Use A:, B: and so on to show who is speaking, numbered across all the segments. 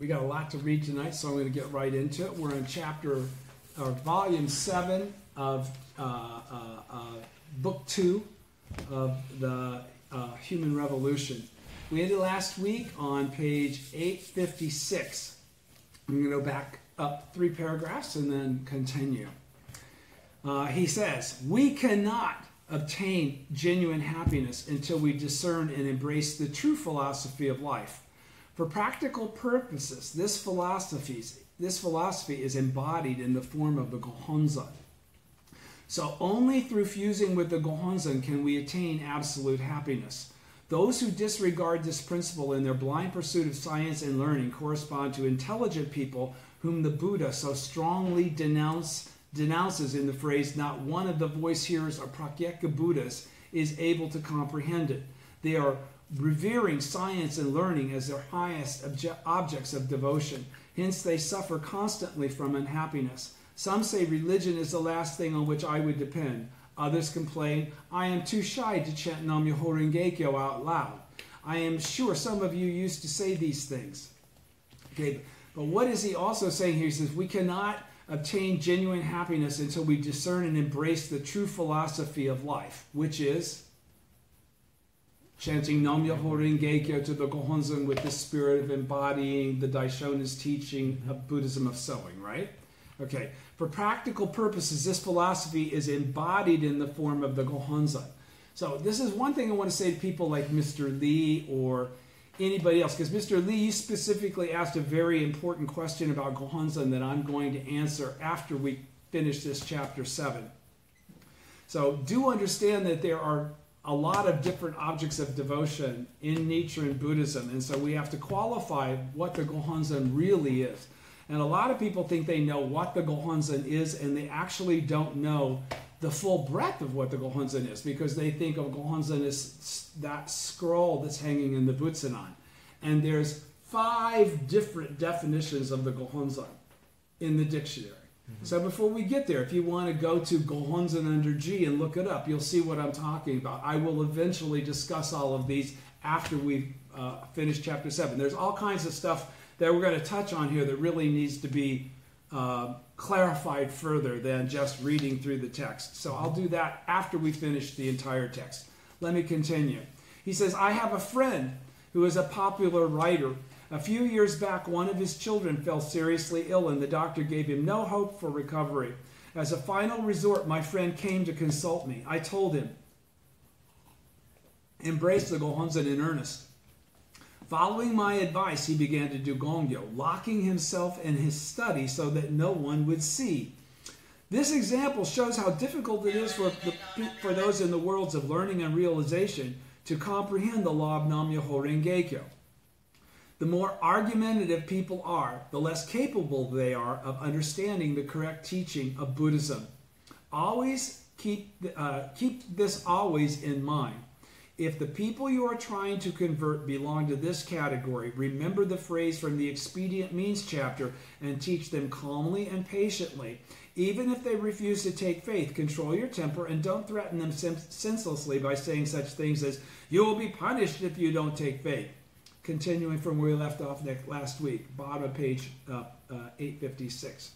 A: We got a lot to read tonight, so I'm going to get right into it. We're in Volume 7 of Book 2 of the Human Revolution. We ended last week on page 856. I'm going to go back up 3 paragraphs and then continue. He says, we cannot obtain genuine happiness until we discern and embrace the true philosophy of life. For practical purposes, this philosophy is embodied in the form of the Gohonzon. So only through fusing with the Gohonzon can we attain absolute happiness. Those who disregard this principle in their blind pursuit of science and learning correspond to intelligent people whom the Buddha so strongly denounces in the phrase, not one of the voice hearers or Pratyeka Buddhas is able to comprehend it. They are revering science and learning as their highest objects of devotion. Hence they suffer constantly from unhappiness. Some say religion is the last thing on which I would depend. Others complain, I am too shy to chant Nam Myoho Renge Kyo out loud. I am sure some of you used to say these things. Okay, but what is he also saying here? He says, we cannot obtain genuine happiness until we discern and embrace the true philosophy of life, which is chanting Nam Myoho Renge Kyo to the Gohonzon with the spirit of embodying the Daishonin's teaching of Buddhism of sowing, right? Okay, for practical purposes, this philosophy is embodied in the form of the Gohonzon. So this is one thing I want to say to people like Mr. Lee or anybody else, because Mr. Lee, you specifically asked a very important question about Gohonzon that I'm going to answer after we finish this chapter 7. So do understand that there are a lot of different objects of devotion in Nichiren Buddhism, and so we have to qualify what the Gohonzon really is. And a lot of people think they know what the Gohonzon is, and they actually don't know the full breadth of what the Gohonzon is, because they think of Gohonzon as that scroll that's hanging in the Butsunan. And there's 5 different definitions of the Gohonzon in the dictionary. So before we get there, if you want to go to Gohonzon under G and look it up, you'll see what I'm talking about. I will eventually discuss all of these after we've finished chapter 7. There's all kinds of stuff that we're going to touch on here that really needs to be clarified further than just reading through the text. So I'll do that after we finish the entire text. Let me continue. He says, I have a friend who is a popular writer. A few years back, one of his children fell seriously ill, and the doctor gave him no hope for recovery. As a final resort, my friend came to consult me. I told him, embrace the Gohonzon in earnest. Following my advice, he began to do Gongyo, locking himself in his study so that no one would see. This example shows how difficult it is for those in the worlds of learning and realization to comprehend the law of Nam Myoho Renge Kyo. The more argumentative people are, the less capable they are of understanding the correct teaching of Buddhism. Always keep this always in mind. If the people you are trying to convert belong to this category, remember the phrase from the Expedient Means chapter and teach them calmly and patiently. Even if they refuse to take faith, control your temper and don't threaten them senselessly by saying such things as, you will be punished if you don't take faith. Continuing from where we left off last week, bottom of page 856.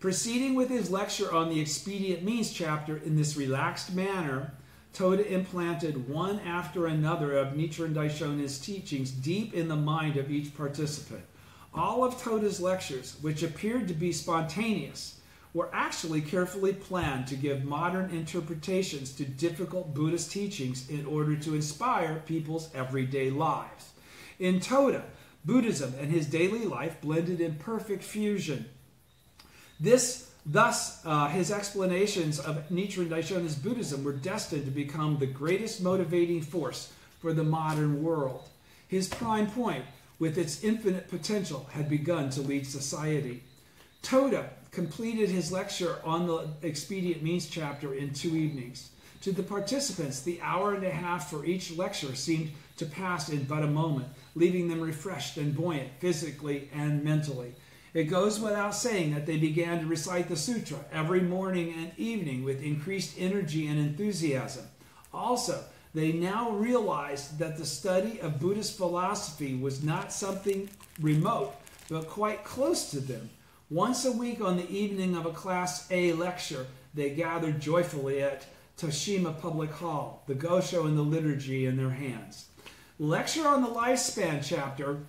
A: Proceeding with his lecture on the Expedient Means chapter in this relaxed manner, Toda implanted one after another of Nichiren Daishonin's teachings deep in the mind of each participant. All of Toda's lectures, which appeared to be spontaneous, were actually carefully planned to give modern interpretations to difficult Buddhist teachings in order to inspire people's everyday lives. In Toda, Buddhism and his daily life blended in perfect fusion. Thus, his explanations of Nichiren Daishonin's Buddhism were destined to become the greatest motivating force for the modern world. His prime point, with its infinite potential, had begun to lead society. Toda completed his lecture on the Expedient Means chapter in 2 evenings. To the participants, the hour and a half for each lecture seemed to pass in but a moment, leaving them refreshed and buoyant physically and mentally. It goes without saying that they began to recite the sutra every morning and evening with increased energy and enthusiasm. Also, They now realized that the study of Buddhist philosophy was not something remote, but quite close to them. Once a week on the evening of a Class A lecture, they gathered joyfully at Toshima Public Hall, the Gosho and the liturgy in their hands. The lecture on the lifespan chapter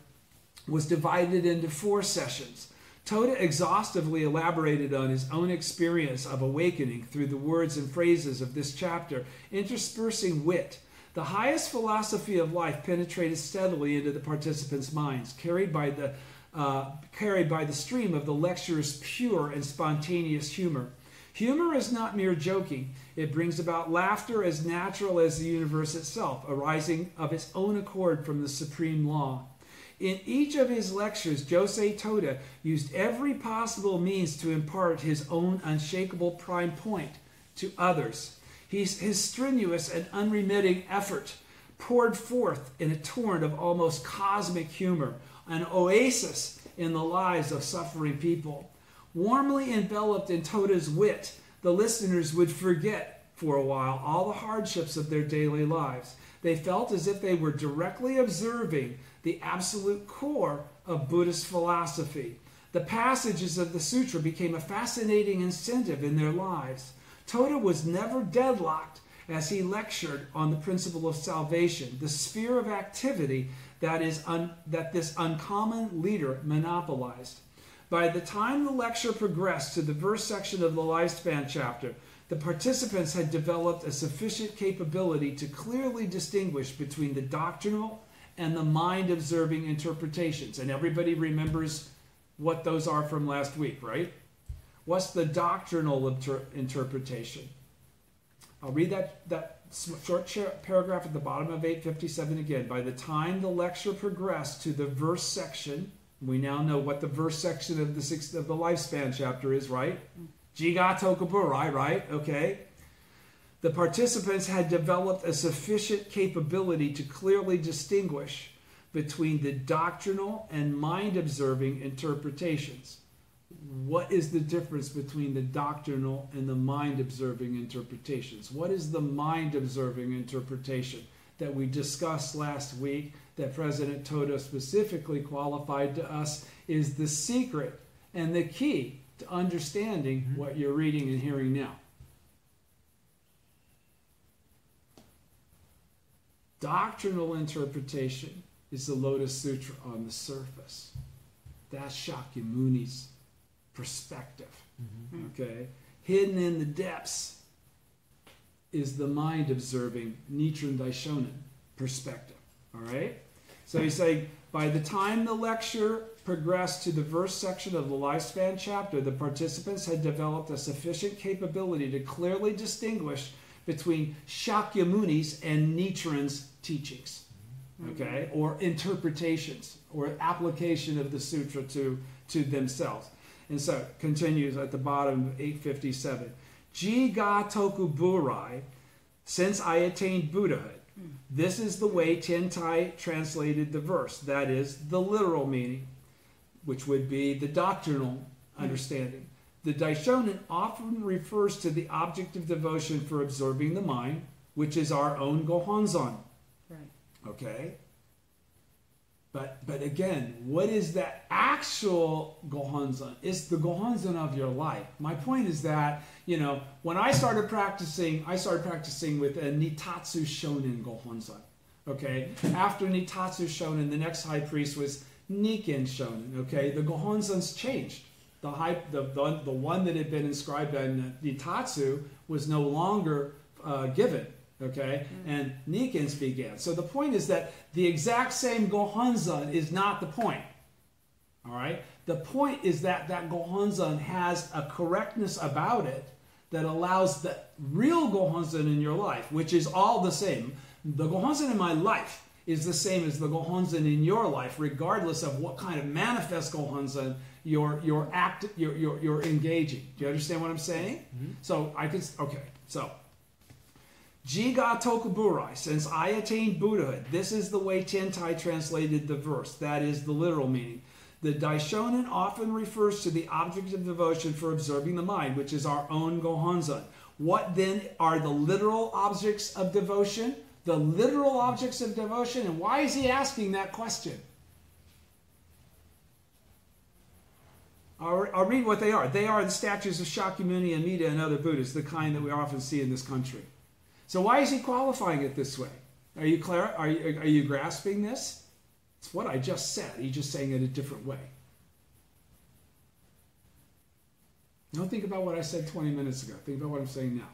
A: was divided into 4 sessions. Toda exhaustively elaborated on his own experience of awakening through the words and phrases of this chapter, interspersing wit. The highest philosophy of life penetrated steadily into the participants' minds, carried by the stream of the lecturer's pure and spontaneous humor. Humor is not mere joking. It brings about laughter as natural as the universe itself, arising of its own accord from the supreme law. In each of his lectures, Josei Toda used every possible means to impart his own unshakable prime point to others. His strenuous and unremitting effort poured forth in a torrent of almost cosmic humor, an oasis in the lives of suffering people. Warmly enveloped in Toda's wit, the listeners would forget for a while all the hardships of their daily lives. They felt as if they were directly observing the absolute core of Buddhist philosophy. The passages of the sutra became a fascinating incentive in their lives. Toda was never deadlocked as he lectured on the principle of salvation, the sphere of activity that this uncommon leader monopolized. By the time the lecture progressed to the verse section of the lifespan chapter, the participants had developed a sufficient capability to clearly distinguish between the doctrinal and the mind-observing interpretations. And everybody remembers what those are from last week, right? What's the doctrinal interpretation? I'll read that short paragraph at the bottom of 857 again. By the time the lecture progressed to the verse section, we now know what the verse section of the lifespan chapter is, right? Jiga Tokuburai, right? Okay. The participants had developed a sufficient capability to clearly distinguish between the doctrinal and mind-observing interpretations. What is the difference between the doctrinal and the mind-observing interpretations? What is the mind-observing interpretation that we discussed last week that President Toda specifically qualified to us is the secret and the key to understanding what you're reading and hearing now? Doctrinal interpretation is the Lotus Sutra on the surface. That's Shakyamuni's perspective. Okay? Hidden in the depths is the mind-observing Nichiren Daishonin perspective. All right? So he's saying, by the time the lecture progressed to the verse section of the lifespan chapter, the participants had developed a sufficient capability to clearly distinguish between Shakyamuni's and Nichiren's teachings, okay, or interpretations, or application of the sutra to themselves. And so it continues at the bottom of 857. Ji ga toku burai, since I attained Buddhahood. This is the way Tentai translated the verse, that is, the literal meaning, which would be the doctrinal understanding. The Daishonin often refers to the object of devotion for absorbing the mind, which is our own Gohonzon.
B: Right.
A: Okay? But again, what is that actual Gohonzon? It's the Gohonzon of your life. My point is that, when I started practicing with a Nitatsu Shonin Gohonzon. Okay? After Nitatsu Shonin, the next high priest was Nikken Shonin. Okay? The Gohonzons changed. The one that had been inscribed on Nitatsu was no longer given. Okay, and Nikken's began. So the point is that the exact same Gohonzon is not the point. All right, the point is that Gohonzon has a correctness about it that allows the real Gohonzon in your life, which is all the same. The Gohonzon in my life is the same as the Gohonzon in your life, regardless of what kind of manifest Gohonzon you're engaging. Do you understand what I'm saying? So so. Jiga Tokuburai, since I attained Buddhahood. This is the way Tentai translated the verse, that is the literal meaning. The Daishonin often refers to the object of devotion for observing the mind, which is our own Gohonzon. What then are the literal objects of devotion? the literal objects of devotion? And why is he asking that question? I'll read what they are. They are the statues of Shakyamuni, Amida, and other Buddhas, the kind that we often see in this country. So why is he qualifying it this way? Are you grasping this? It's what I just said. He's just saying it a different way. Don't think about what I said 20 minutes ago. Think about what I'm saying now.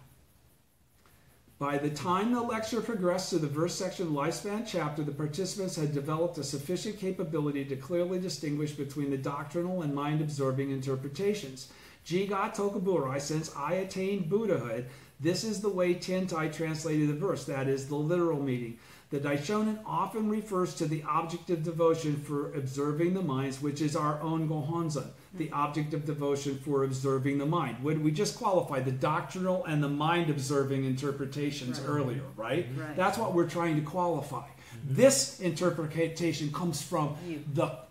A: By the time the lecture progressed to the verse section lifespan chapter, the participants had developed a sufficient capability to clearly distinguish between the doctrinal and mind-absorbing interpretations. Jiga Tokuburai, since I attained Buddhahood, this is the way Tentai translated the verse, that is, the literal meaning. The Daishonin often refers to the object of devotion for observing the minds, which is our own Gohonzon, the object of devotion for observing the mind. When we just qualified the doctrinal and the mind-observing interpretations earlier, right? That's what we're trying to qualify. This interpretation comes from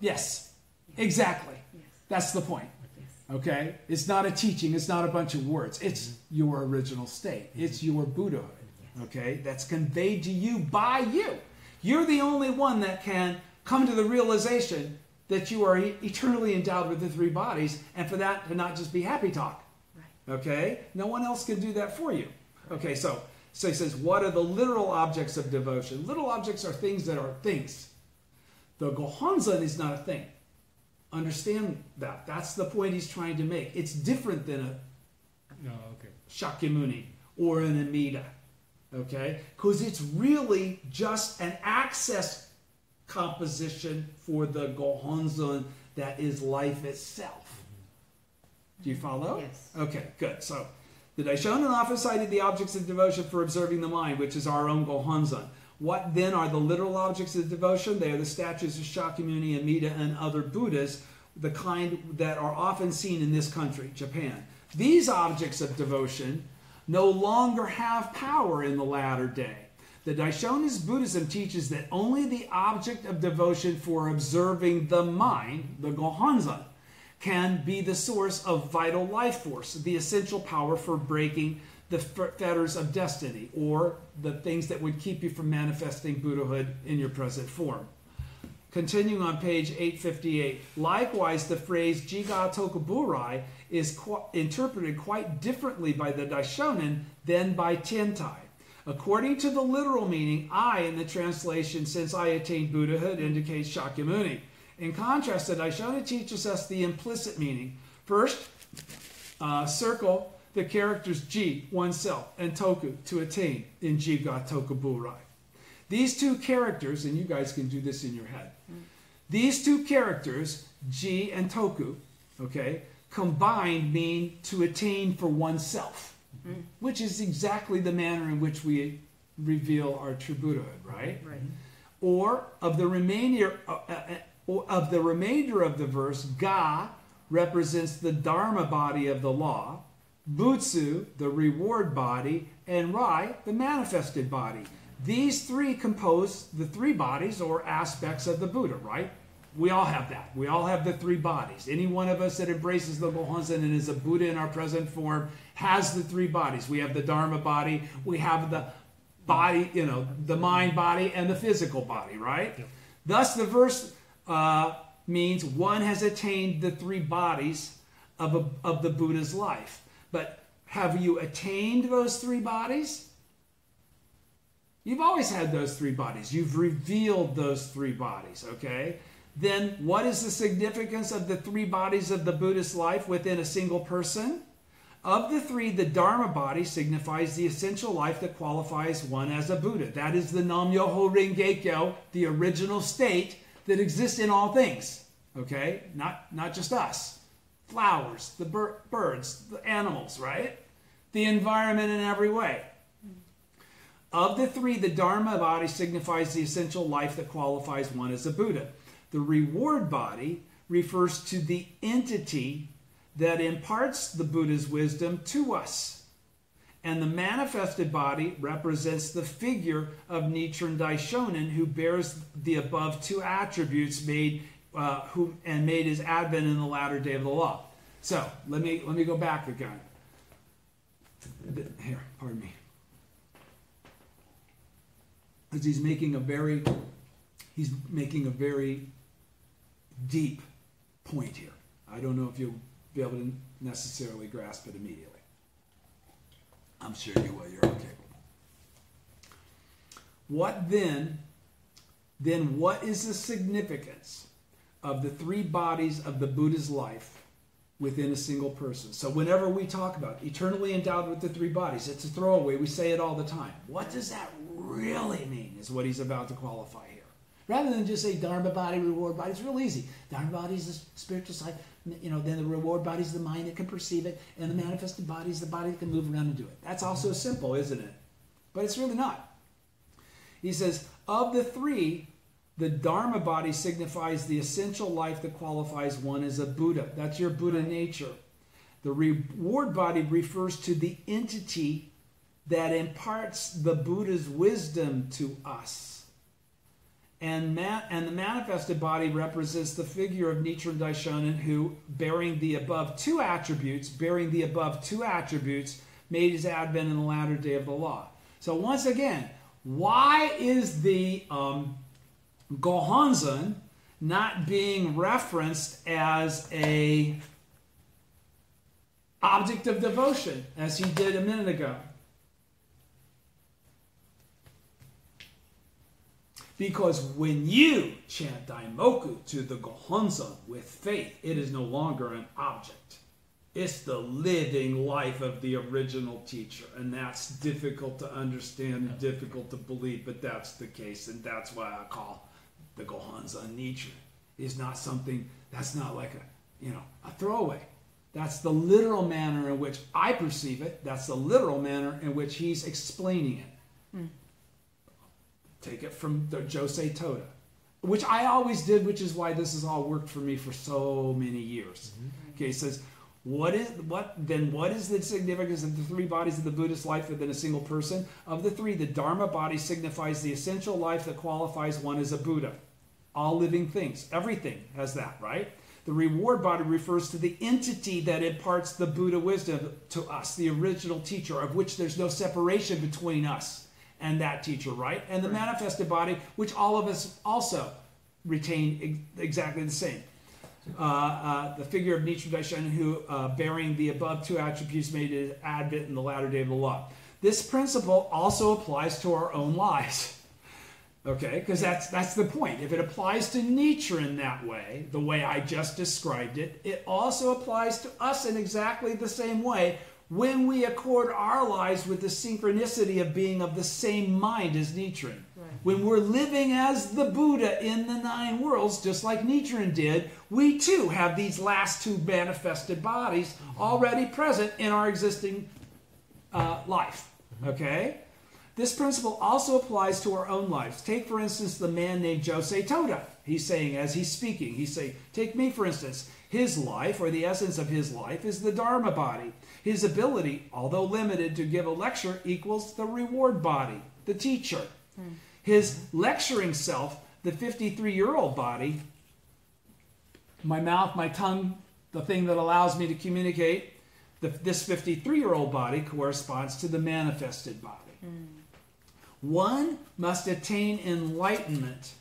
A: yes, exactly. That's the point. Okay? It's not a teaching. It's not a bunch of words. It's your original state. It's your Buddhahood. Okay? That's conveyed to you by you. You're the only one that can come to the realization that you are eternally endowed with the three bodies, and for that to not just be happy talk. Okay? No one else can do that for you. Okay, so he says, what are the literal objects of devotion? Literal objects are things that are things. The Gohonzon is not a thing. Understand that. That's the point he's trying to make. It's different than a Shakyamuni or an Amida. Okay? Because it's really just an access composition for the Gohonzon that is life itself. Do you follow?
B: Yes.
A: Okay, good. So, the Daishonin often cited the objects of devotion for observing the mind, which is our own Gohonzon. What then are the literal objects of devotion? They are the statues of Shakyamuni, Amida, and other Buddhas, the kind that are often seen in this country, Japan. These objects of devotion no longer have power in the latter day. The Daishonin Buddhism teaches that only the object of devotion for observing the mind, the Gohonzon, can be the source of vital life force, the essential power for breaking the fetters of destiny, or the things that would keep you from manifesting Buddhahood in your present form. Continuing on page 858, likewise the phrase Jiga Tokuburai is interpreted quite differently by the Daishonin than by Tentai. According to the literal meaning, I, in the translation, since I attained Buddhahood, indicates Shakyamuni. In contrast, the Daishonin teaches us the implicit meaning. First, circle the characters Ji, oneself, and Toku, to attain, in Jiga Tokuburai. These two characters, and you guys can do this in your head, these two characters, Ji and Toku, okay, combined mean to attain for oneself. Which is exactly the manner in which we reveal our true Buddhahood, right? Or of the remainder of the verse, Ga represents the Dharma body of the law, Butsu, the reward body, and Rai, the manifested body. These three compose the three bodies or aspects of the Buddha, right? We all have that. We all have the three bodies. Any one of us that embraces the Gohonzon and is a Buddha in our present form has the three bodies. We have the Dharma body, we have the body, the mind body, and the physical body, right? Yep. Thus, the verse means one has attained the three bodies of the Buddha's life. But have you attained those three bodies? You've always had those three bodies. You've revealed those three bodies, okay? Then what is the significance of the three bodies of the Buddhist life within a single person? Of the three, the Dharma body signifies the essential life that qualifies one as a Buddha. That is the Nam-myoho Renge-kyo, the original state that exists in all things, okay? Not just us. Flowers, the birds, the animals, right? The environment in every way. Of the three, the Dharma body signifies the essential life that qualifies one as a Buddha. The reward body refers to the entity that imparts the Buddha's wisdom to us. And the manifested body represents the figure of Nichiren Daishonin, who bears the above two attributes made his advent in the latter day of the law. So let me go back again. Here, pardon me. Because he's making a very deep point here. I don't know if you'll be able to necessarily grasp it immediately. I'm sure you will. You're okay. What then what is the significance of the three bodies of the Buddha's life within a single person? So whenever we talk about eternally endowed with the three bodies, it's a throwaway. We say it all the time. What does that really mean is what he's about to qualify here. Rather than just say Dharma body, reward body, it's real easy. Dharma body is the spiritual side. Then the reward body is the mind that can perceive it, and the manifested body is the body that can move around and do it. That's also simple, isn't it? But it's really not. He says, of the three, the Dharma body signifies the essential life that qualifies one as a Buddha. That's your Buddha nature. The reward body refers to the entity that imparts the Buddha's wisdom to us. And the manifested body represents the figure of Nichiren Daishonin who, bearing the above two attributes, made his advent in the latter day of the law. So once again, why is the Gohonzon not being referenced as a object of devotion, as he did a minute ago? Because when you chant Daimoku to the Gohonzon with faith, it is no longer an object. It's the living life of the original teacher. And that's difficult to understand and difficult to believe, but that's the case. And that's why I call the Gohonzon Nichiren. It's not something, that's not like a throwaway. That's the literal manner in which I perceive it. That's the literal manner in which he's explaining it. Mm. Take it from the Josei Toda, which I always did, which is why this has all worked for me for so many years. Mm-hmm. Okay, he says, what is the significance of the three bodies of the Buddhist life within a single person? Of the three, the Dharma body signifies the essential life that qualifies one as a Buddha. All living things, everything has that, right? The reward body refers to the entity that imparts the Buddha wisdom to us, the original teacher, of which there's no separation between us and that teacher, right? And the manifested body, which all of us also retain exactly the same. The figure of Nichiren Daishonin who, bearing the above two attributes, made his advent in the latter day of the law. This principle also applies to our own lives. Okay, because that's the point. If it applies to Nichiren that way, the way I just described it, it also applies to us in exactly the same way when we accord our lives with the synchronicity of being of the same mind as Nichiren. Right. When we're living as the Buddha in the nine worlds, just like Nichiren did, we too have these last two manifested bodies already present in our existing life. Okay? This principle also applies to our own lives. Take, for instance, the man named Josei Toda. He's saying, as he's speaking, he's saying, take me, for instance. His life, or the essence of his life, is the Dharma body. His ability, although limited to give a lecture, equals the reward body, the teacher. His lecturing self, the 53-year-old body, my mouth, my tongue, the thing that allows me to communicate, this 53-year-old body corresponds to the manifested body. One must attain enlightenment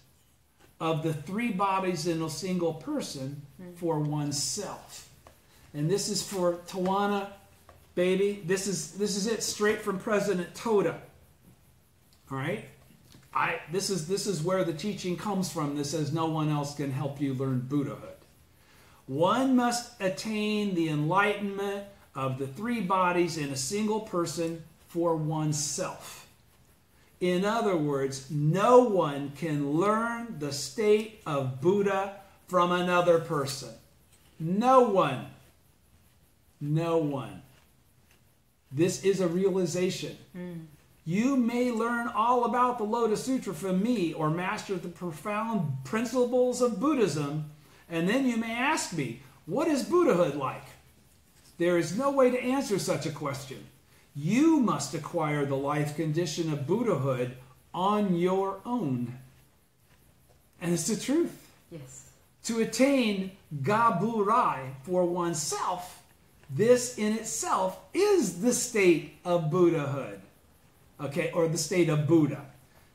A: of the three bodies in a single person for oneself. And this is for Tawana, baby. This is it straight from President Toda. All right? This is where the teaching comes from that says no one else can help you learn Buddhahood. One must attain the enlightenment of the three bodies in a single person for oneself. In other words, no one can learn the state of Buddha from another person. No one. No one. This is a realization. You may learn all about the Lotus Sutra from me or master the profound principles of Buddhism, and then you may ask me, what is Buddhahood like? There is no way to answer such a question. You must acquire the life condition of Buddhahood on your own. And it's the truth. Yes. To attain Gaburai for oneself, this in itself is the state of Buddhahood. Okay, or the state of Buddha.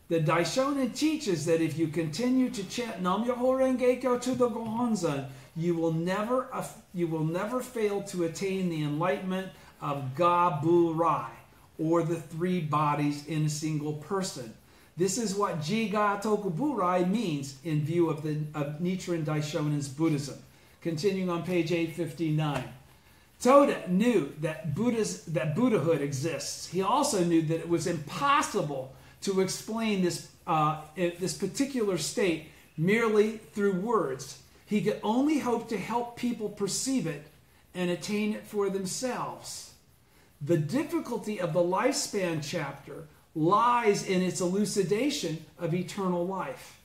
A: The Daishonin teaches that if you continue to chant Nam Myoho Renge Kyo to the Gohonzon, you will never fail to attain the enlightenment of Ga Bu Rai, or the three bodies in a single person. This is what Jiga Tokuburai means in view of Nichiren Daishonin's Buddhism. Continuing on page 859. Toda knew that Buddhahood exists. He also knew that it was impossible to explain this particular state merely through words. He could only hope to help people perceive it and attain it for themselves. The difficulty of the lifespan chapter lies in its elucidation of eternal life.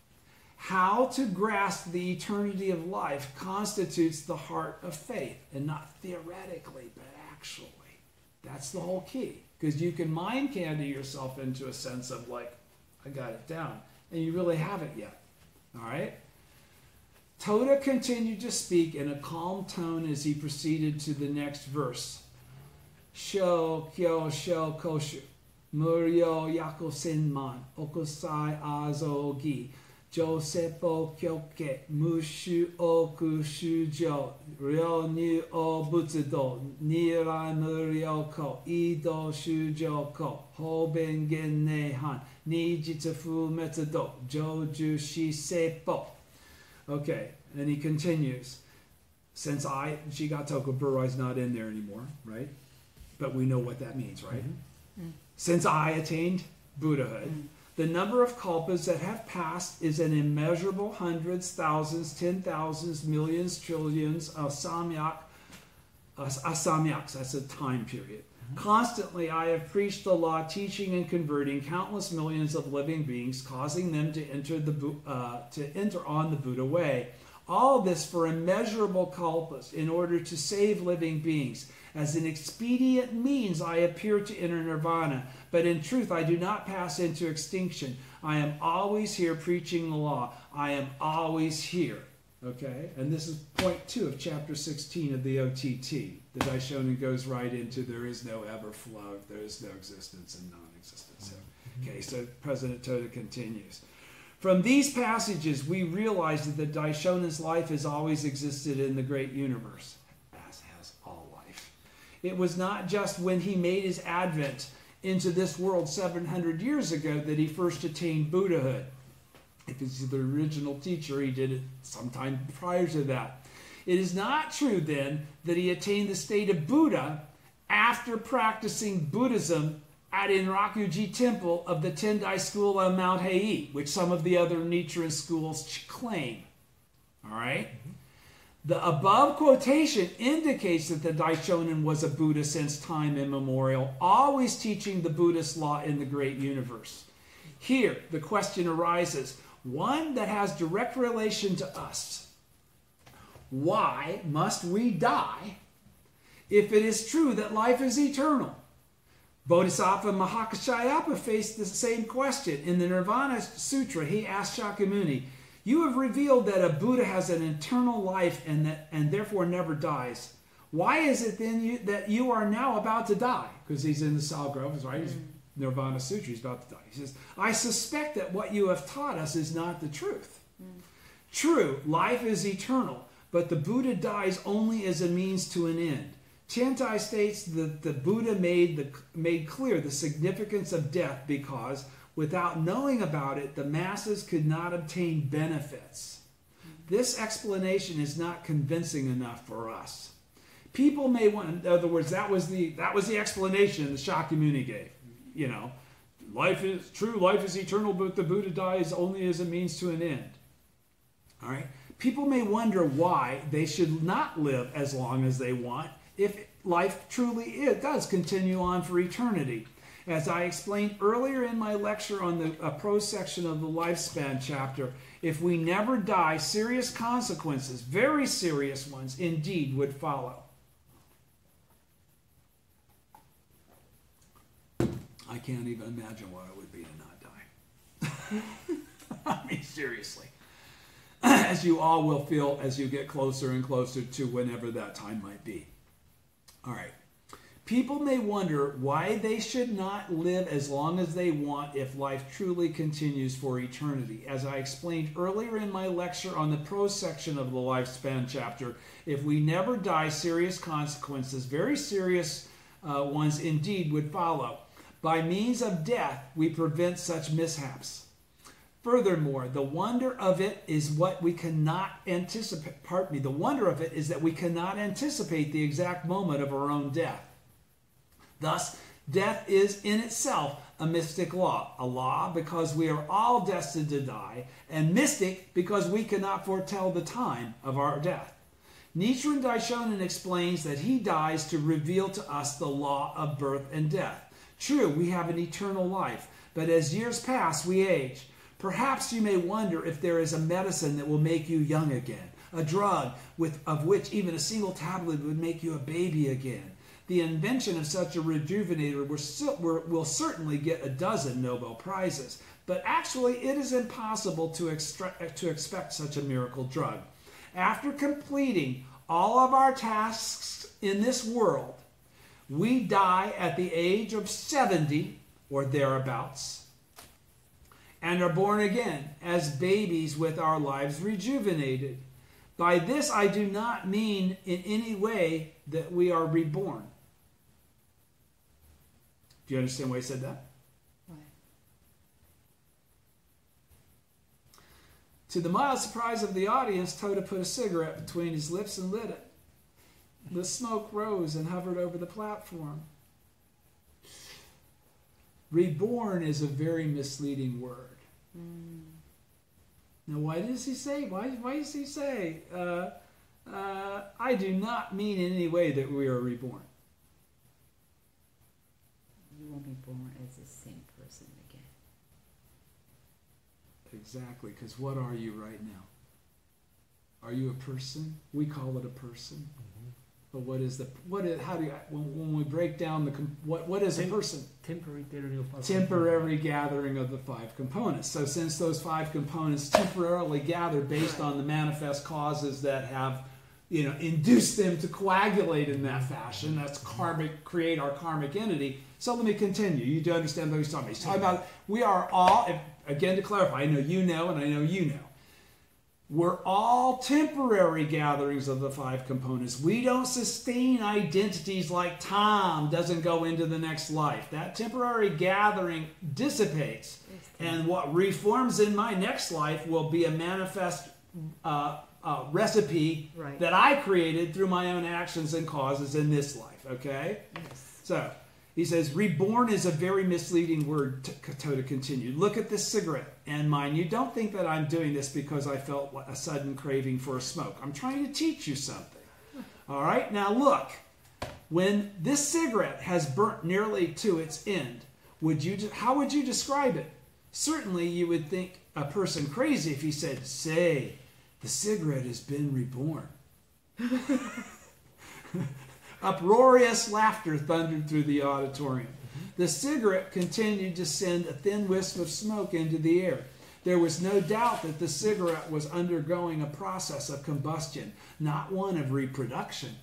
A: How to grasp the eternity of life constitutes the heart of faith, and not theoretically, but actually. That's the whole key, because you can mind candy yourself into a sense of like, I got it down, and you really haven't yet. All right? Toda continued to speak in a calm tone as he proceeded to the next verse. Sho kyo sho koshu. Muryo yako senman, okosai azogi, Joseppo kyoke, mushu oku shujo, ryo nu o butsudo, nirai muryo ko, ido shujo ko, hoben gen nehan, nijitsu fu metsudo, joju shiseppo. Okay, and he continues. Since Jigatoku Burai is not in there anymore, right? But we know what that means, right? Mm-hmm. Since I attained Buddhahood, the number of kalpas that have passed is an immeasurable hundreds, thousands, 10,000s, millions, trillions of asamyaks, that's a time period. Constantly I have preached the law, teaching and converting countless millions of living beings, causing them to enter on the Buddha way. All this for immeasurable kalpas, in order to save living beings. As an expedient means, I appear to enter nirvana, but in truth I do not pass into extinction. I am always here preaching the law. I am always here. Okay? And this is point 2 of chapter 16 of the OTT. The Daishonin goes right into there is no ever flow, there is no existence and non-existence. Okay, so President Toda continues. From these passages, we realize that the Daishonin's life has always existed in the great universe, as has all life. It was not just when he made his advent into this world 700 years ago that he first attained Buddhahood. If he's the original teacher, he did it sometime prior to that. It is not true, then, that he attained the state of Buddha after practicing Buddhism at Inrakuji Temple of the Tendai School on Mount Hei, which some of the other Nichiren schools claim. All right? The above quotation indicates that the Daishonin was a Buddha since time immemorial, always teaching the Buddhist law in the great universe. Here, the question arises, one that has direct relation to us. Why must we die if it is true that life is eternal? Bodhisattva Mahakashayapa faced the same question. In the Nirvana Sutra, he asked Shakyamuni, you have revealed that a Buddha has an eternal life and therefore never dies. Why is it then that you are now about to die? Because he's in the Salgrove, right? He's Nirvana Sutra, he's about to die. He says, I suspect that what you have taught us is not the truth. True, life is eternal, but the Buddha dies only as a means to an end. Chantai states that the Buddha made clear the significance of death because, without knowing about it, the masses could not obtain benefits. This explanation is not convincing enough for us. People may want, in other words, that was the explanation that Shakyamuni gave. You know, life is true, life is eternal, but the Buddha dies only as a means to an end. All right? People may wonder why they should not live as long as they want if life truly does continue on for eternity. As I explained earlier in my lecture on the prose section of the lifespan chapter, if we never die, serious consequences, very serious ones indeed, would follow. I can't even imagine what it would be to not die. I mean, seriously. As you all will feel as you get closer and closer to whenever that time might be. All right. People may wonder why they should not live as long as they want if life truly continues for eternity. As I explained earlier in my lecture on the prose section of the lifespan chapter, if we never die, serious consequences, very serious ones indeed, would follow. By means of death, we prevent such mishaps. Furthermore, the wonder of it is what we cannot anticipate. Pardon me. The wonder of it is that we cannot anticipate the exact moment of our own death. Thus, death is in itself a mystic law. A law because we are all destined to die, and mystic because we cannot foretell the time of our death. Nichiren Daishonin explains that he dies to reveal to us the law of birth and death. True, we have an eternal life, but as years pass, we age. Perhaps you may wonder if there is a medicine that will make you young again, a drug of which even a single tablet would make you a baby again. The invention of such a rejuvenator will certainly get a dozen Nobel Prizes, but actually it is impossible to expect such a miracle drug. After completing all of our tasks in this world, we die at the age of 70 or thereabouts, and are born again as babies with our lives rejuvenated. By this, I do not mean in any way that we are reborn. Do you understand why he said that?
B: Why?
A: To the mild surprise of the audience, Toda put a cigarette between his lips and lit it. The smoke rose and hovered over the platform. Reborn is a very misleading word. Now, why does he say? Why does he say? I do not mean in any way that we are reborn.
B: You won't be born as the same person again.
A: Exactly, because what are you right now? Are you a person? We call it a person. Mm-hmm. But how do you, when we break down what is a person?
C: Temporary gathering of five
A: temporary gathering of the five components. So since those five components temporarily gather based on the manifest causes that have, induced them to coagulate in that fashion, that's create our karmic entity. So let me continue. You do understand what he's talking about. He's talking about we are all, again to clarify, I know you know and I know you know. We're all temporary gatherings of the five components. We don't sustain identities like Tom doesn't go into the next life. That temporary gathering dissipates. And what reforms in my next life will be a manifest recipe that I created through my own actions and causes in this life. Okay?
B: Yes.
A: So, he says, reborn is a very misleading word, Toda continued. Look at this cigarette. And mind you, don't think that I'm doing this because I felt a sudden craving for a smoke. I'm trying to teach you something. All right? Now look. When this cigarette has burnt nearly to its end, how would you describe it? Certainly you would think a person crazy if he said, say, the cigarette has been reborn. Uproarious laughter thundered through the auditorium. The cigarette continued to send a thin wisp of smoke into the air. There was no doubt that the cigarette was undergoing a process of combustion, not one of reproduction.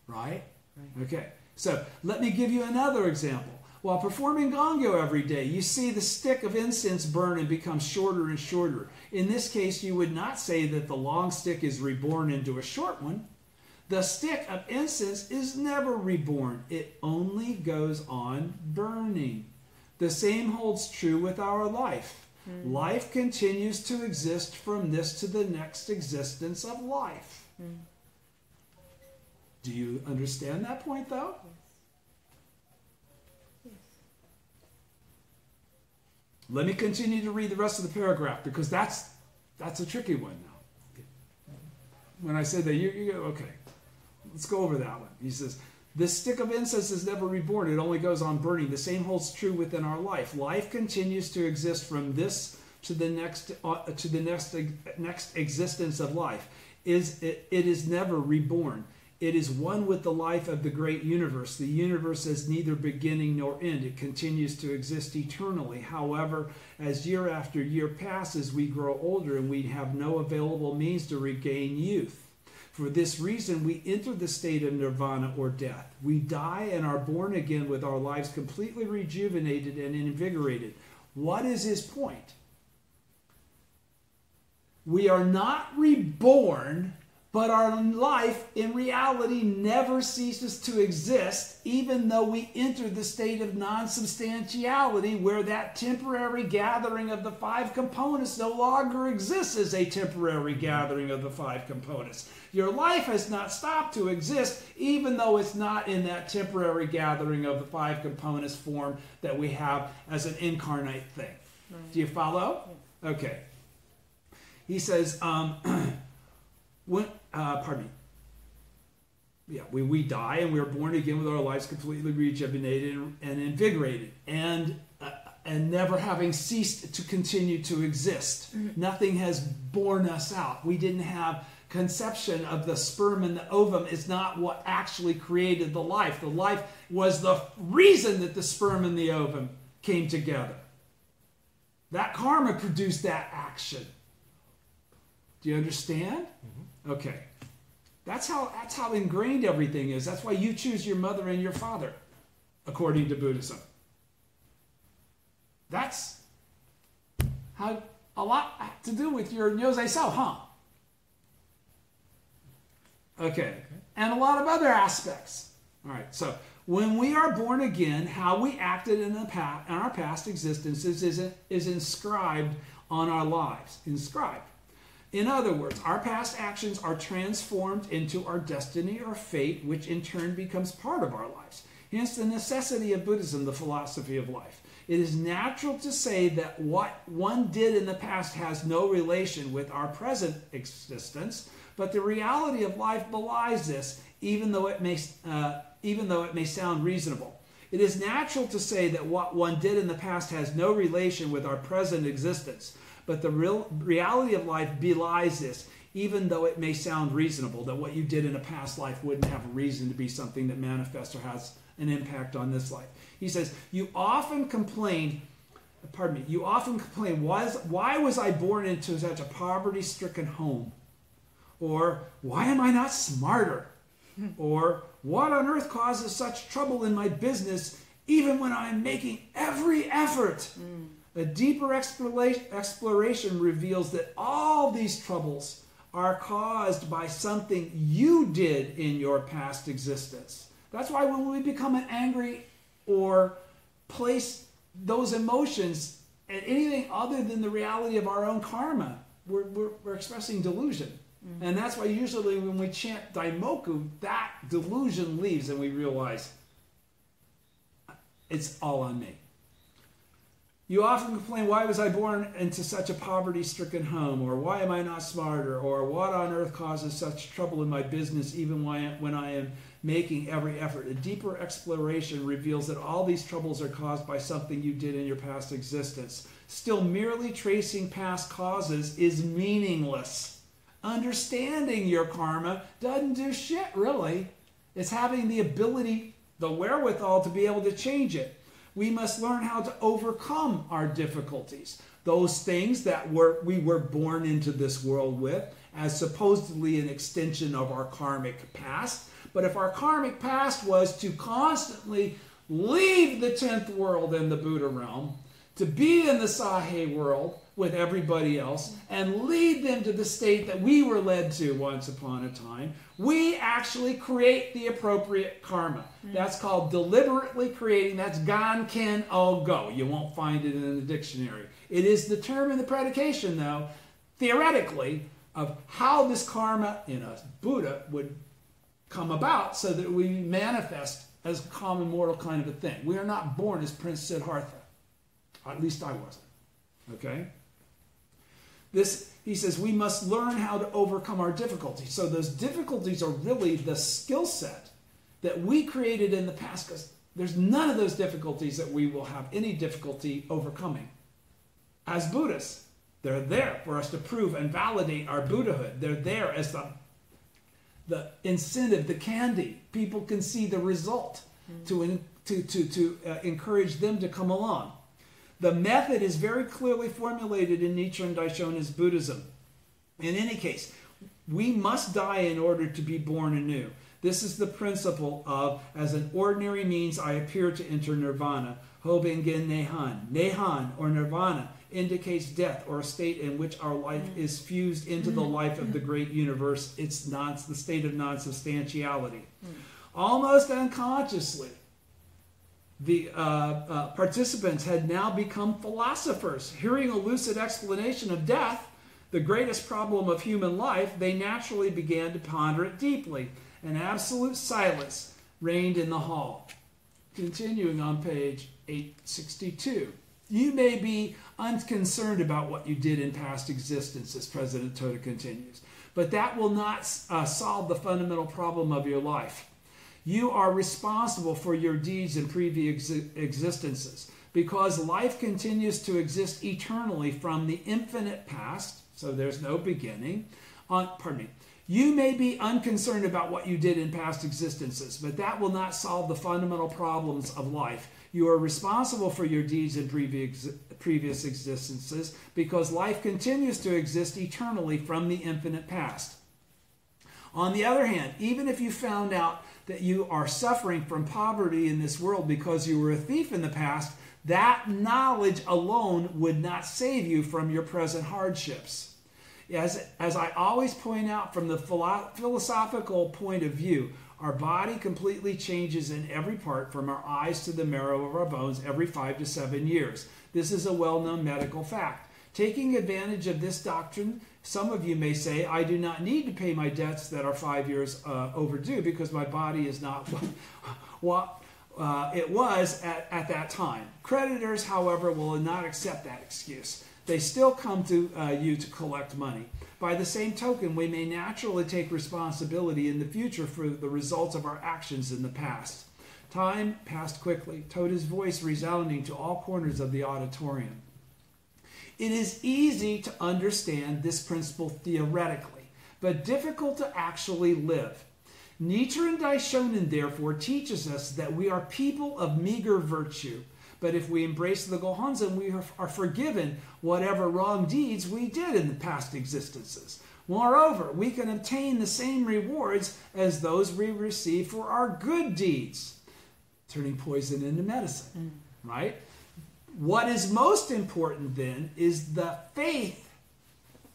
A: Right? Okay. So let me give you another example. While performing gongyo every day, you see the stick of incense burn and become shorter and shorter. In this case, you would not say that the long stick is reborn into a short one. The stick of incense is never reborn. It only goes on burning. The same holds true with our life. Life continues to exist from this to the next existence of life. Do you understand that point, though?
B: Yes.
A: Let me continue to read the rest of the paragraph because that's a tricky one now. When I said that, you go, okay. Let's go over that one. He says, this stick of incense is never reborn. It only goes on burning. The same holds true within our life. Life continues to exist from this to the next existence of life. It is never reborn. It is one with the life of the great universe. The universe has neither beginning nor end. It continues to exist eternally. However, as year after year passes, we grow older and we have no available means to regain youth. For this reason, we enter the state of nirvana or death. We die and are born again with our lives completely rejuvenated and invigorated. What is his point? We are not reborn, but our life in reality never ceases to exist, even though we enter the state of non-substantiality, where that temporary gathering of the five components no longer exists as a temporary gathering of the five components. Your life has not stopped to exist, even though it's not in that temporary gathering of the five components form that we have as an incarnate thing. Right. Do you follow? Yeah. Okay. He says, we die and we're born again with our lives completely rejuvenated and invigorated, and never having ceased to continue to exist. Nothing has born us out. We didn't have conception of the sperm and the ovum. Is not what actually created the life. The life was the reason that the sperm and the ovum came together. That karma produced that action. Do you understand? Mm-hmm. Okay. That's how ingrained everything is. That's why you choose your mother and your father, according to Buddhism. That's how a lot to do with your nyosei self, huh? Okay. And a lot of other aspects. All right. So when we are born again, how we acted in our past existences is inscribed on our lives. Inscribed. In other words, our past actions are transformed into our destiny or fate, which in turn becomes part of our lives. Hence the necessity of Buddhism, the philosophy of life. It is natural to say that what one did in the past has no relation with our present existence, but the reality of life belies this, even though it may sound reasonable. It is natural to say that what one did in the past has no relation with our present existence, but the reality of life belies this, even though it may sound reasonable, that what you did in a past life wouldn't have a reason to be something that manifests or has an impact on this life. He says, you often complain, why was I born into such a poverty-stricken home? Or, why am I not smarter? Or, what on earth causes such trouble in my business, even when I'm making every effort? A deeper exploration reveals that all these troubles are caused by something you did in your past existence. That's why when we become angry or place those emotions at anything other than the reality of our own karma, we're expressing delusion. Mm-hmm. And that's why usually when we chant Daimoku, that delusion leaves and we realize it's all on me. You often complain, why was I born into such a poverty-stricken home? Or why am I not smarter? Or what on earth causes such trouble in my business even when I am making every effort? A deeper exploration reveals that all these troubles are caused by something you did in your past existence. Still, merely tracing past causes is meaningless. Understanding your karma doesn't do shit, really. It's having the ability, the wherewithal to be able to change it. We must learn how to overcome our difficulties. Those things that we were born into this world with, as supposedly an extension of our karmic past. But if our karmic past was to constantly leave the 10th world and the Buddha realm, to be in the Sahe world with everybody else, and lead them to the state that we were led to once upon a time, we actually create the appropriate karma. That's called deliberately creating. That's Ganken O Go. You won't find it in the dictionary. It is the term in the predication, though, theoretically, of how this karma in a Buddha would come about so that we manifest as a common mortal kind of a thing. We are not born as Prince Siddhartha. At least I wasn't. Okay? He says, we must learn how to overcome our difficulties. So those difficulties are really the skill set that we created in the past, because there's none of those difficulties that we will have any difficulty overcoming. As Buddhists, they're there for us to prove and validate our Buddhahood. They're there as the incentive, the candy. People can see the result to encourage them to come along. The method is very clearly formulated in Nichiren Daishonin's Buddhism. In any case, We must die in order to be born anew. This is the principle of, as an ordinary means I appear to enter nirvana. Hobengen Nehan. Nehan, or nirvana, indicates death, or a state in which our life is fused into the life of the great universe. It's the state of non-substantiality. Almost unconsciously, the participants had now become philosophers. Hearing a lucid explanation of death, the greatest problem of human life, they naturally began to ponder it deeply. And absolute silence reigned in the hall. Continuing on page 862. You may be unconcerned about what you did in past existences, President Toda continues, but that will not solve the fundamental problem of your life. You are responsible for your deeds in previous existences, because life continues to exist eternally from the infinite past, so there's no beginning. You may be unconcerned about what you did in past existences, but that will not solve the fundamental problems of life. You are responsible for your deeds in previous existences, because life continues to exist eternally from the infinite past. On the other hand, even if you found out that you are suffering from poverty in this world because you were a thief in the past, that knowledge alone would not save you from your present hardships. As I always point out from the philosophical point of view, our body completely changes in every part, from our eyes to the marrow of our bones, every 5 to 7 years. This is a well-known medical fact. Taking advantage of this doctrine, some of you may say, I do not need to pay my debts that are 5 years overdue because my body is not what it was at that time. Creditors, however, will not accept that excuse. They still come to you to collect money. By the same token, we may naturally take responsibility in the future for the results of our actions in the past. Time passed quickly, Toda's voice resounding to all corners of the auditorium. It is easy to understand this principle theoretically, but difficult to actually live. Nichiren Daishonin, therefore, teaches us that we are people of meager virtue, but if we embrace the Gohonzon, we are forgiven whatever wrong deeds we did in the past existences. Moreover, we can obtain the same rewards as those we receive for our good deeds. Turning poison into medicine, right? What is most important then is the faith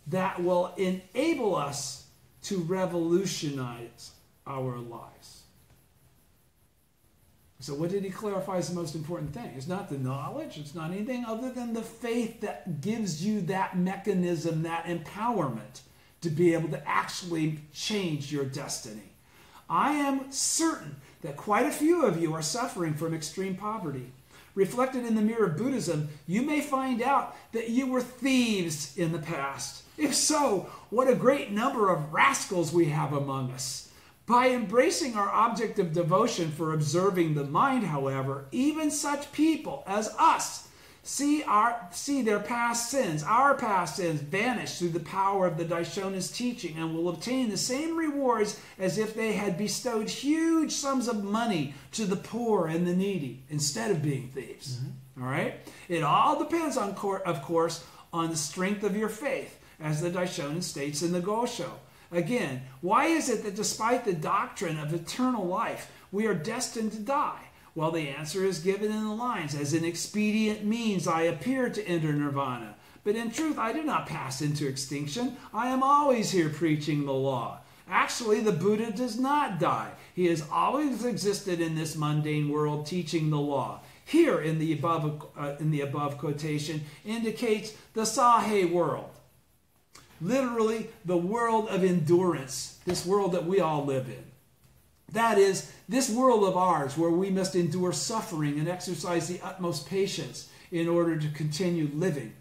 A: that will enable us to revolutionize our lives. So what did he clarify is the most important thing? It's not the knowledge. It's not anything other than the faith that gives you that mechanism, that empowerment to be able to actually change your destiny. I am certain that quite a few of you are suffering from extreme poverty. Reflected in the mirror of Buddhism, you may find out that you were thieves in the past. If so, what a great number of rascals we have among us. By embracing our object of devotion for observing the mind, however, even such people as us see their past sins, our past sins, vanish through the power of the Daishonin's teaching, and will obtain the same rewards as if they had bestowed huge sums of money to the poor and the needy instead of being thieves. All right? It all depends, of course, on the strength of your faith, as the Daishonin states in the Gosho. Again, why is it that despite the doctrine of eternal life, we are destined to die? Well, the answer is given in the lines, as an expedient means I appear to enter nirvana. But in truth, I do not pass into extinction. I am always here preaching the law. Actually, the Buddha does not die. He has always existed in this mundane world teaching the law. Here, in the above quotation, indicates the Sahe world. Literally, the world of endurance, this world that we all live in. That is, this world of ours where we must endure suffering and exercise the utmost patience in order to continue living.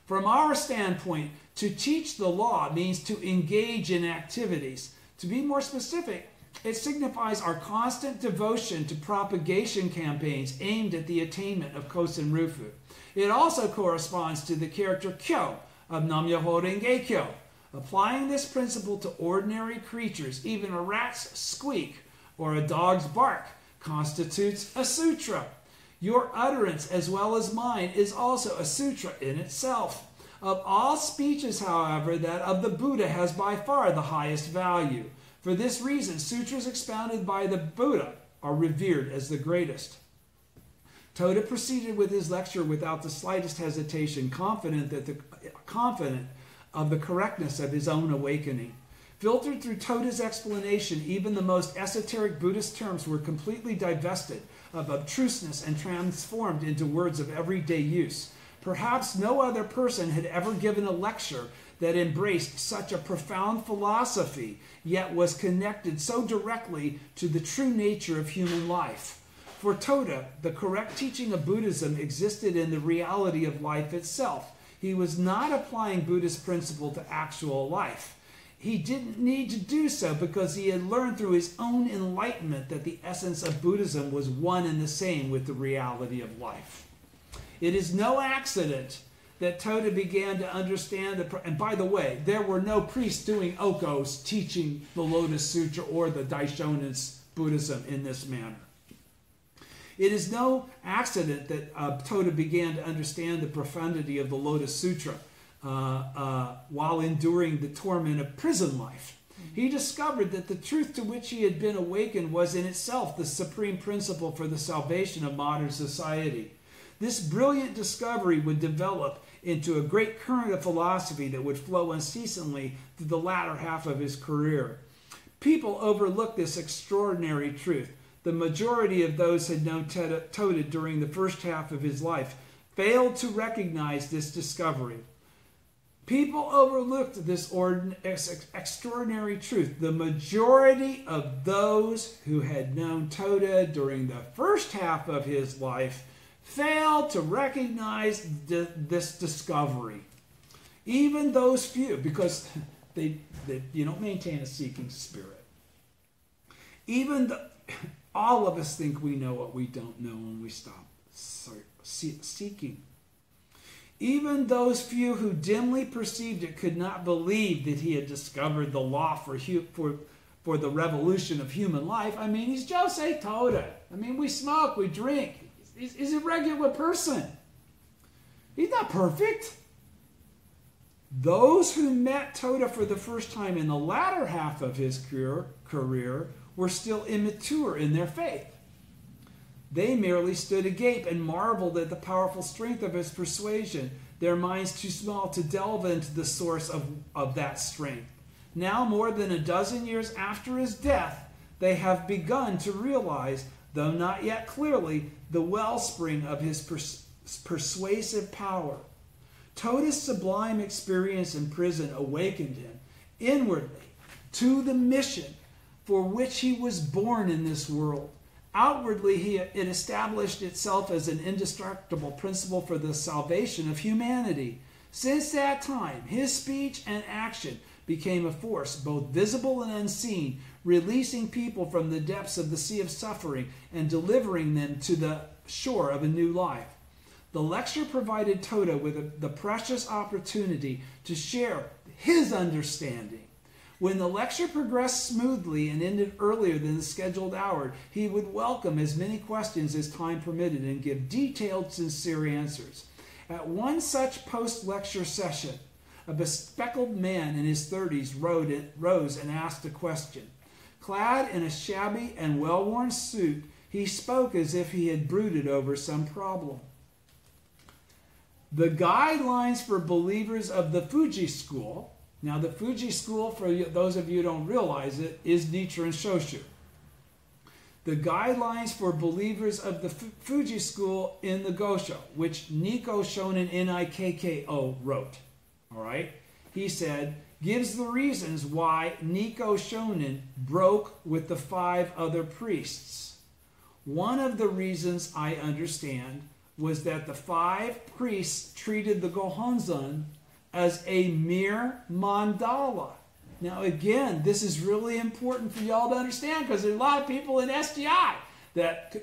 A: From our standpoint, to teach the law means to engage in activities. To be more specific, it signifies our constant devotion to propagation campaigns aimed at the attainment of Kosen Rufu. It also corresponds to the character Kyo of Nam-myoho Renge Kyo. Applying this principle to ordinary creatures, even a rat's squeak or a dog's bark constitutes a sutra. Your utterance, as well as mine, is also a sutra in itself. Of all speeches, however, that of the Buddha has by far the highest value. For this reason, sutras expounded by the Buddha are revered as the greatest. Toda proceeded with his lecture without the slightest hesitation, confident of the correctness of his own awakening. Filtered through Toda's explanation, even the most esoteric Buddhist terms were completely divested of obtruseness and transformed into words of everyday use. Perhaps no other person had ever given a lecture that embraced such a profound philosophy, yet was connected so directly to the true nature of human life. For Toda, the correct teaching of Buddhism existed in the reality of life itself. He was not applying Buddhist principle to actual life. He didn't need to do so because he had learned through his own enlightenment that the essence of Buddhism was one and the same with the reality of life. It is no accident that Toda began to understand, and by the way, there were no priests doing okos teaching the Lotus Sutra or the Daishonin Buddhism in this manner. It is no accident that Toda began to understand the profundity of the Lotus Sutra while enduring the torment of prison life. He discovered that the truth to which he had been awakened was in itself the supreme principle for the salvation of modern society. This brilliant discovery would develop into a great current of philosophy that would flow unceasingly through the latter half of his career. People overlook this extraordinary truth. The majority of those who had known Toda during the first half of his life failed to recognize this discovery. People overlooked this extraordinary truth. The majority of those who had known Toda during the first half of his life failed to recognize this discovery. Even those few, because they don't maintain a seeking spirit. All of us think we know what we don't know when we stop seeking. Even those few who dimly perceived it could not believe that he had discovered the law for the revolution of human life. I mean, he's Josei Toda. I mean, we smoke, we drink. He's a regular person. He's not perfect. Those who met Toda for the first time in the latter half of his career were still immature in their faith. They merely stood agape and marveled at the powerful strength of his persuasion, their minds too small to delve into the source of that strength. Now, more than a dozen years after his death, they have begun to realize, though not yet clearly, the wellspring of his persuasive power. Toda's sublime experience in prison awakened him inwardly to the mission for which he was born in this world. Outwardly, it established itself as an indestructible principle for the salvation of humanity. Since that time, his speech and action became a force, both visible and unseen, releasing people from the depths of the sea of suffering and delivering them to the shore of a new life. The lecture provided Toda with the precious opportunity to share his understanding. When the lecture progressed smoothly and ended earlier than the scheduled hour, he would welcome as many questions as time permitted and give detailed, sincere answers. At one such post-lecture session, a bespectacled man in his 30s rose and asked a question. Clad in a shabby and well-worn suit, he spoke as if he had brooded over some problem. The guidelines for believers of the Fuji School. Now, the Fuji School, for those of you who don't realize it, is Nichiren Shoshu. The guidelines for believers of the Fuji School in the Gosho, which Nikko Shonin Nikko wrote. All right? He said, gives the reasons why Nikko Shonin broke with the 5 other priests. One of the reasons I understand was that the 5 priests treated the Gohonzon as a mere mandala. Now again, this is really important for y'all to understand because there are a lot of people in SGI that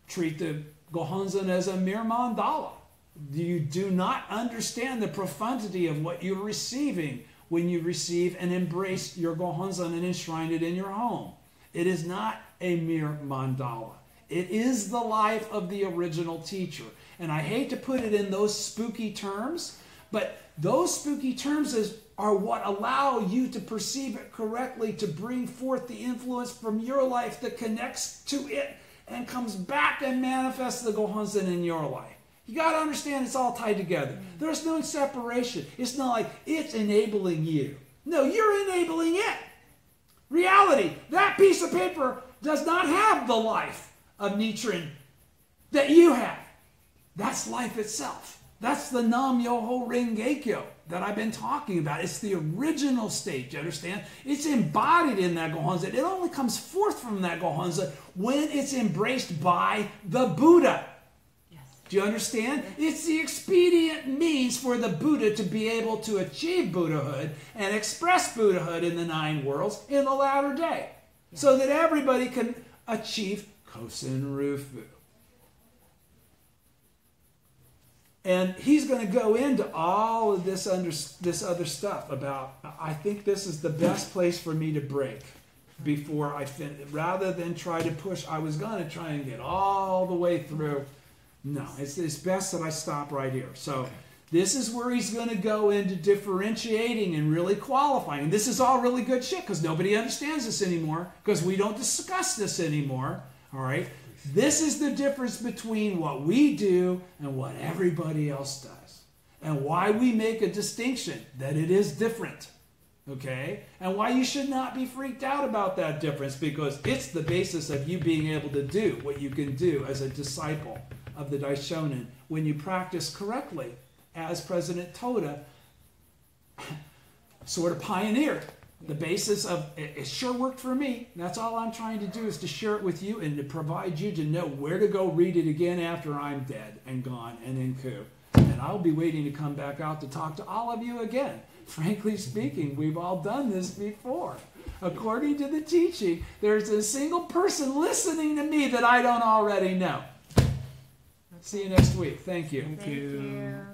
A: treat the Gohonzon as a mere mandala. You do not understand the profundity of what you're receiving when you receive and embrace your Gohonzon and enshrine it in your home. It is not a mere mandala. It is the life of the original teacher. And I hate to put it in those spooky terms, But those spooky terms are what allow you to perceive it correctly, to bring forth the influence from your life that connects to it and comes back and manifests the Gohonzon in your life. You got to understand it's all tied together. There's no separation. It's not like it's enabling you. No, you're enabling it. Reality, that piece of paper does not have the life of Nichiren that you have. That's life itself. That's the Nam-myoho Renge-kyo that I've been talking about. It's the original state, do you understand? It's embodied in that Gohonzon. It only comes forth from that Gohonzon when it's embraced by the Buddha.
B: Yes.
A: Do you understand? It's the expedient means for the Buddha to be able to achieve Buddhahood and express Buddhahood in the 9 worlds in the latter day. Yes. So that everybody can achieve Kosen Rufu. And he's going to go into all of this other stuff about, I think this is the best place for me to break before I finish. Rather than try to push, I was going to try and get all the way through. No, it's best that I stop right here. So this is where he's going to go into differentiating and really qualifying. And this is all really good shit because nobody understands this anymore because we don't discuss this anymore. All right? This is the difference between what we do and what everybody else does. And why we make a distinction that it is different. Okay? And why you should not be freaked out about that difference because it's the basis of you being able to do what you can do as a disciple of the Daishonin when you practice correctly, as President Toda sort of pioneered. The basis of it sure worked for me. That's all I'm trying to do is to share it with you and to provide you to know where to go read it again after I'm dead and gone and in Ku. And I'll be waiting to come back out to talk to all of you again. Frankly speaking, we've all done this before. According to the teaching, there's a single person listening to me that I don't already know. See you next week. Thank you.
B: Thank you.